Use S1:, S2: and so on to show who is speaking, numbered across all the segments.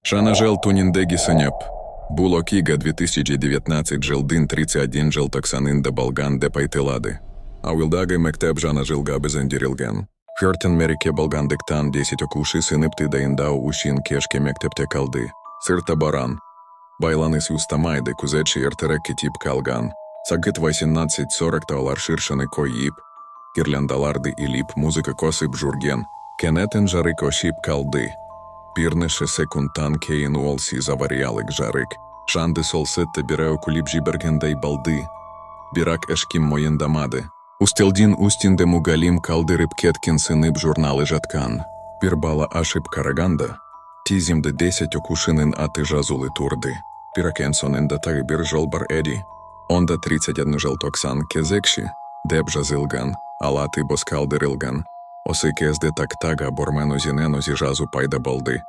S1: Шанажел Туниндеги Санеп. Було Кига 2019 Желдин 31 Желтоксанинда Болган Депайтелады. Ауилдага Мектеб Жана Жилга Безендирилген. Хертен Мерике Болган Диктан 10 Окуши Сыныпты Даиндау Ушин Кешке Мектепте Калды. Сырта Баран. Байланыс Устамайды Кузечи Эртереки Тип Калган. Сагыт 1840 Таолар Ширшаны Коип. Гирляндаларды и лип музыка Косып Журген. Кенетен Жарыко Шип Калды. Пирнеше секунтан Кейн Уолси Завариалык Жарык. Шанды Солсетте Бирео Кулип Жибергендей Балды. Бирак Эшким Моендамады. Устелдин Устинде Мугалим Калды Рыбкеткин Сынып Журналы Жаткан. Пирбала Ашип Караганда. Тизимде 10 Окушинын Аты Жазулы Турды. Пиракенсонен Датары Биржолбар Эди. Онда 31 Желтоксан Кезекши. Деб Жазылган. Алаты Боскалдырылган. Осы кезде тактага Бормено Зинено Зижазу Пайда Балды.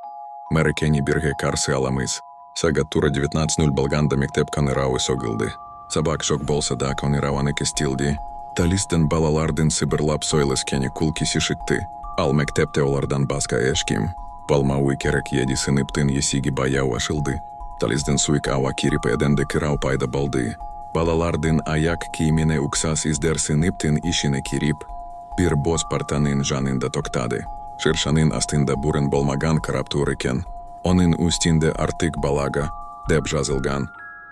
S1: Мерекени Бирге Карсы Аламыс. Сагатура 19-0 Болганда Мектеп Канырауы Согылды. Сабак Жок Болса да Канырауаны Кестилди. Талистен Балалардын Сыбырлап Сойлыс Кені Кулки Сишикты. Ал Мектепте Олардан Баска Эшким. Палмауы Керек Еди Сыныптын Есиги Баяу Ашылды. Талистен Суик Ава Кирип Эденде Кирау Пайда Балды. Балалардын Аяк Кимене Уксас Издер Сыныптын Ишине Кирип. Пир бос партанын жанында токтады. Ширшанын астында бурын болмаган караптурыкен. Онын устинде артык балага, деп жазылган.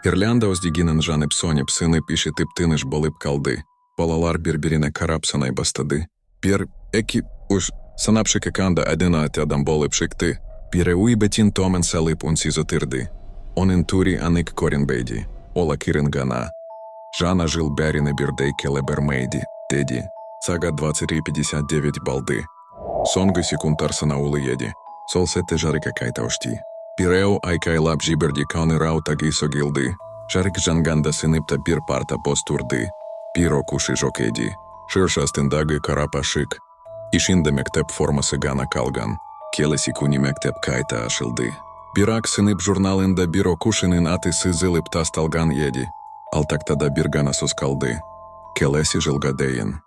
S1: Ирлянда оздигинын жанып сонеп сынып ишитip тыныш болып калды. Балалар бир-бирине карап санай бастады. Пир эки уж санапшы кеканда адына атядам болып шыкты. Пире уйбетин томен салып унсизотырды. Онын тури анык коренбейди. Ола кирын гана. Жана жил бярине бирдей келебермейди, деди. Сага 23:59 Балды. Сонга секунтар санаулы еди. Солсетте жарыка кайта ушти. Пиреу айкайлап жиберди Канырау таги согилды. Жарык жанганда сыныпта бир парта постурды. Пиро куши жокеди. Ширша стендагы карапа шик. Ишинде мектеп формасы гана калган. Келеси куни мектеп кайта ашылды. Бирак сынып журналында биро кушинын аты сызылып тасталган еди. Алтактада бир гана соскалды. Келеси жылгадейин.